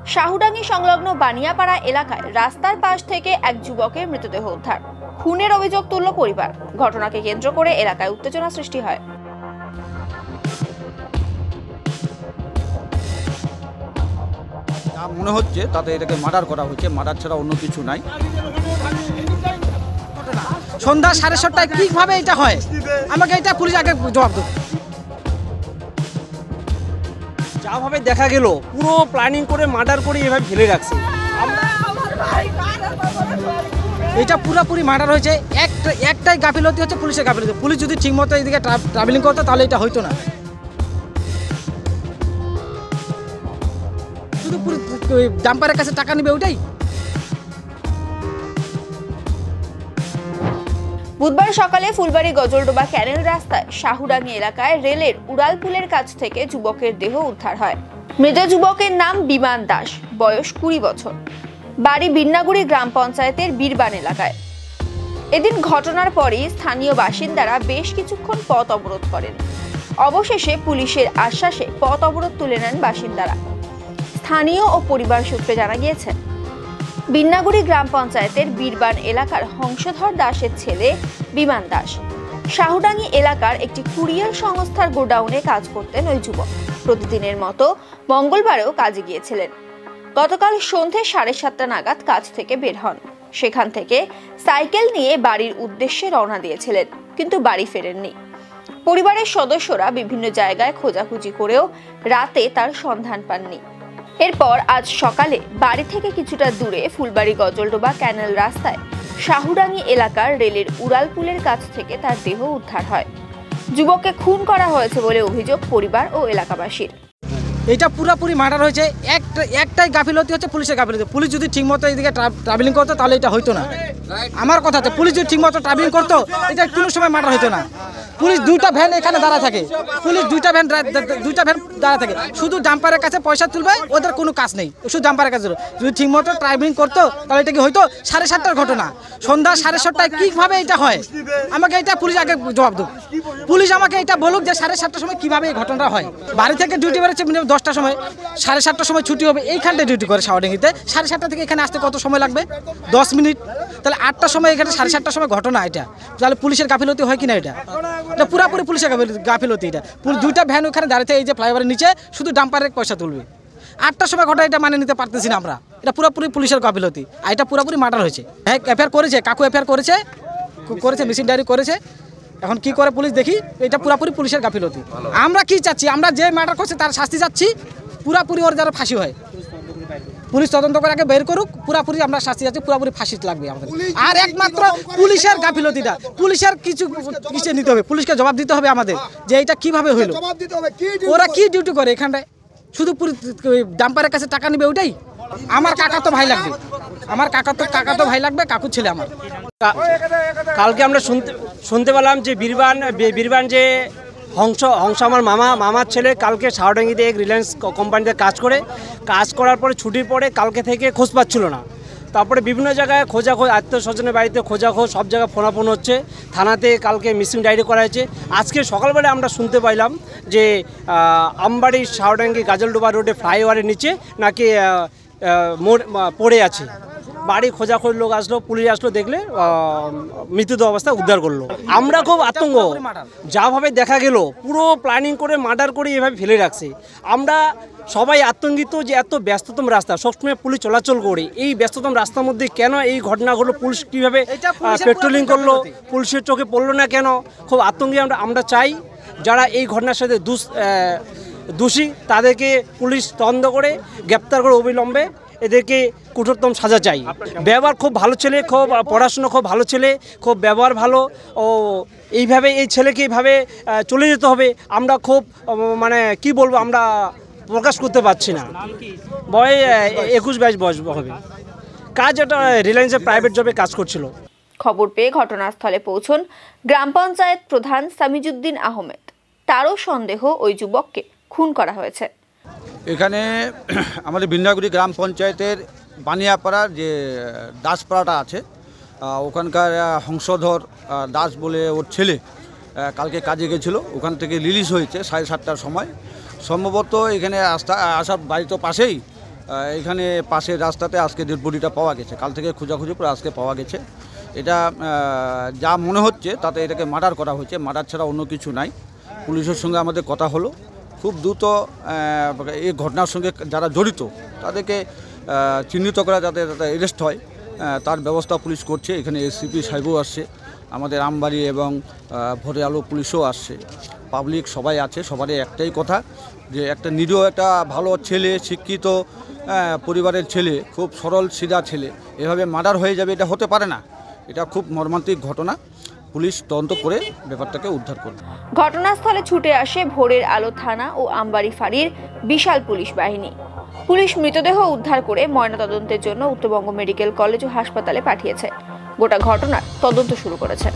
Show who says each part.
Speaker 1: শাহুডাঙ্গি সংলগ্ন বানিয়াপাড়া এলাকায় রাস্তার পাশ থেকে এক যুবকের মৃতদেহ উদ্ধার। খুনের অভিযোগ তুলল পরিবার। ঘটনাকে কেন্দ্র করে এলাকায় উত্তেজনা সৃষ্টি হয়।
Speaker 2: মনে হচ্ছে তাতে এটাকে মার্ডার করা হয়েছে, মার্ডার ছাড়া অন্য কিছু নাই।
Speaker 3: সন্ধ্যা 7:30টায় কিভাবে এটা হয়, আমাকে এটা পুলিশ আগে জবাব দেবে।
Speaker 4: যাভাবে দেখা গেল পুরো প্ল্যানিং করে মার্ডার করে এভাবে ফেলে রাখছে।
Speaker 3: এটা পুরোপুরি মার্ডার হয়েছে। একটাই গাফিলতি হচ্ছে পুলিশের গাফিলতি। পুলিশ যদি ঠিকমতো এইদিকে ট্রাভেলিং করতো তাহলে এটা হইতো না। শুধু ডাম্পারের কাছে টাকা নেবে ওইটাই।
Speaker 1: বুধবার সকালে ফুলবাড়ি গজলডোবা ক্যানেল রাস্তায় শাহুডাঙ্গি এলাকায় রেলের উড়ালপুলের কাছ থেকে যুবকের দেহ উদ্ধার হয়। মৃত যুবকের নাম বিমান দাস, বয়স 20 বছর, বাড়ি বিন্নাগুড়ি গ্রাম পঞ্চায়েতের বীরবান এলাকায়। এদিন ঘটনার পরই স্থানীয় বাসিন্দারা বেশ কিছুক্ষণ পথ অবরোধ করেন। অবশেষে পুলিশের আশ্বাসে পথ অবরোধ তুলে নেন বাসিন্দারা। স্থানীয় ও পরিবার সূত্রে জানা গিয়েছে, বিন্নাগুড়ি গ্রাম পঞ্চায়েতের বীরবান এলাকার হংসধর দাসের ছেলে বিমান দাস শাহুডাঙ্গি এলাকার একটি কুরিয়ার সংস্থার গোডাউনে কাজ করতেন ওই যুবক। প্রতিদিনের মতো মঙ্গলবারেও কাজে গিয়েছিলেন। গতকাল সন্ধ্যে 7:30 নাগাদ কাজ থেকে বের হন। সেখান থেকে সাইকেল নিয়ে বাড়ির উদ্দেশ্যে রওনা দিয়েছিলেন, কিন্তু বাড়ি ফেরেননি। পরিবারের সদস্যরা বিভিন্ন জায়গায় খোঁজাখুঁজি করেও রাতে তার সন্ধান পাননি। এরপর আজ সকালে বাড়ি থেকে কিছুটা দূরে ফুলবাড়ি গজলডোবা ক্যানেল রাস্তায় শাহুডাঙ্গি এলাকার রেলের উড়ালপুলের কাছ থেকে তার দেহ উদ্ধার হয়। যুবককে খুন করা হয়েছে বলে অভিযোগ পরিবার ও এলাকাবাসীর।
Speaker 3: এটা পুরোপুরি মার্ডার হয়েছে। একটাই গাফিলতি হচ্ছে পুলিশের গাফিলতি। পুলিশ যদি ঠিকমতো এইদিকে ট্রাভেলিং করতো তাহলে এটা হইতো না। আমার কথাতে পুলিশ যদি ঠিকমতো ট্রাভেলিং করতো এটা কোনো সময় মার্ডার হইতো না। পুলিশ দুইটা ভ্যান এখানে দাঁড়া থাকে, পুলিশ দুইটা ভ্যান দাঁড়া থাকে। শুধু ডাম্পারের কাছে পয়সা তুলবে, ওদের কোনো কাজ নেই। শুধু ডাম্পারের কাছে যদি ঠিকমতো ট্রাভেলিং করতো তাহলে এটা কি হইতো? 7:30টার ঘটনা। সন্ধ্যা 7:30টায় কিভাবে এটা হয়, আমাকে এটা পুলিশ আগে জবাব দেবে। পুলিশ আমাকে এটা বলুক যে 7:30টার সময় কিভাবে এই ঘটনাটা হয়। বাড়ি থেকে ডিউটি বেরোচ্ছে 10টার সময়, 7:30টার সময় ছুটি হবে। এইখানটায় ডিউটি করে শাহুডাঙ্গিতে। 7:30টা থেকে এখানে আসতে কত সময় লাগবে? 10 মিনিট। তাহলে 8টার সময় এখানে 7:30টার সময় ঘটনা এটা, তাহলে পুলিশের গাফিলতি হয় কিনা? এটা পুরোপুরি পুলিশের গাফিলতি। এটা দুইটা ভ্যান ওখানে দাঁড়িয়ে এই যে ফ্লাইওভারের নিচে শুধু ডাম্পারের পয়সা তুলবে। 8টার সময় ঘটনা, এটা মানে নিতে পারতেছি না আমরা। এটা পুরোপুরি পুলিশের গাফিলতি। আর এটা পুরোপুরি মার্ডার হয়েছে। হ্যাঁ, এফআইআর করেছে, কাকু এফআইআর করেছে, মিসিং ডায়েরি করেছে। এখন কি করে পুলিশ দেখি। এটা পুরোপুরি পুলিশের গাফিলতি। আমরা কি চাচ্ছি? আমরা যে মার্ডার করছে তার শাস্তি চাচ্ছি। পুরোপুরি ওর যারা ফাঁসি হয়, পুলিশ তদন্ত করে আগে বের করুক। পুরোপুরি আমরা শাস্তি চাচ্ছি, পুরোপুরি ফাঁসি লাগবে আমাদের। আর একমাত্র পুলিশের গাফিলতিটা, পুলিশের কিছু নিতে হবে, পুলিশকে জবাব দিতে হবে আমাদের যে এটা কিভাবে হইলো। ওরা কি ডিউটি করে এখানটায়? শুধু ডাম্পারের কাছে টাকা নেবে ওইটাই। আমার কাকা তো ভাই লাগবে, আমার কাকা তো ভাই লাগবে, কাকুর ছেলে আমার।
Speaker 4: কালকে আমরা শুনতে পেলাম যে বীরবান যে হংস আমার মামার ছেলে কালকে শাহুডাঙ্গিতে এক রিলায়েন্স কোম্পানিতে কাজ করার পরে ছুটির পরে কালকে থেকে খোঁজ পাচ্ছিল না। তারপরে বিভিন্ন জায়গায় আত্মীয় স্বজনের বাড়িতে খোঁজাখোঁজ, সব জায়গায় ফোনাফোন হচ্ছে। থানাতে কালকে মিসিং ডায়েরি করা হয়েছে। আজকে সকালবেলা আমরা শুনতে পাইলাম যে আমবাড়ি শাহুডাঙ্গি গাজলডোবা রোডে ফ্লাইওভারের নিচে নাকি পড়ে আছে। বাড়ি খোঁজাখোঁজ লোক আসলো, পুলিশ আসলো, দেখলে মৃতদেহ অবস্থা উদ্ধার করলো। আমরা খুব আতঙ্ক। যাভাবে দেখা গেল পুরো প্ল্যানিং করে মার্ডার করে এভাবে ফেলে রাখছে। আমরা সবাই আতঙ্কিত যে এত ব্যস্ততম রাস্তা, সবসময় পুলিশ চলাচল করে, এই ব্যস্ততম রাস্তার মধ্যে কেন এই ঘটনা ঘটলো? পুলিশ কীভাবে পেট্রোলিং করলো? পুলিশের চোখে পড়লো না কেন? খুব আতঙ্কে আমরা চাই যারা এই ঘটনার সাথে দোষী তাদেরকে পুলিশ তদন্ত করে গ্রেপ্তার করে অবিলম্বে এদেরকে কঠোরতম সাজা চাই। ব্যবহার খুব ভালো ছেলে, খুব পড়াশুনো খুব ভালো ছেলে, খুব ব্যবহার ভালো। ও এইভাবে এই ছেলেকে এইভাবে চলে যেতে হবে আমরা খুব মানে কি বলবো, আমরা প্রকাশ করতে পারছি না। বয়স 21-22 বয়স হবে। কাজ এটা রিলায়েন্সের প্রাইভেট জবে কাজ করছিল।
Speaker 1: খবর পেয়ে ঘটনাস্থলে পৌঁছন গ্রাম পঞ্চায়েত প্রধান সামিজুদ্দিন আহমেদ। তারও সন্দেহ ওই যুবককে খুন করা হয়েছে।
Speaker 2: এখানে আমাদের বিন্নাগুড়ি গ্রাম পঞ্চায়েতের বানিয়াপাড়ার যে দাসপাড়াটা আছে, ওখানকার হংসধর দাস বলে ওর ছেলে কালকে কাজে গেছিলো। ওখান থেকে রিলিজ হয়েছে 7:30টার সময়। সম্ভবত এখানে আসার বাড়ি তো পাশেই এখানে পাশের রাস্তাতে আজকে ডেড বডিটা পাওয়া গেছে। কাল থেকে খোঁজাখুঁজি করে আজকে পাওয়া গেছে। এটা যা মনে হচ্ছে তাতে এটাকে মার্ডার করা হয়েছে, মার্ডার ছাড়া অন্য কিছু নাই। পুলিশের সঙ্গে আমাদের কথা হলো, খুব দ্রুত এই ঘটনার সঙ্গে যারা জড়িত তাদেরকে চিহ্নিত করা যাতে অ্যারেস্ট হয় তার ব্যবস্থা পুলিশ করছে। এখানে এসিপি সাহেবও আসছে, আমাদের আমবাড়ি এবং ভোরে আলো পুলিশও আসছে, পাবলিক সবাই আছে। সবারই একটাই কথা যে একটা নিরীহ একটা ভালো ছেলে, শিক্ষিত পরিবারের ছেলে, খুব সরল সিধা ছেলে এভাবে মার্ডার হয়ে যাবে এটা হতে পারে না। এটা খুব মর্মান্তিক ঘটনা। পুলিশ তদন্ত করে ব্যাপারটাকে উদ্ধার করবে।
Speaker 1: ঘটনাস্থলে ছুটে আসে ভোরের আলো থানা ও আমবাড়ি ফাঁড়ির বিশাল পুলিশ বাহিনী। পুলিশ মৃতদেহ উদ্ধার করে ময়নাতদন্তের জন্য উত্তরবঙ্গ মেডিকেল কলেজ ও হাসপাতালে পাঠিয়েছে। গোটা ঘটনার তদন্ত শুরু করেছে।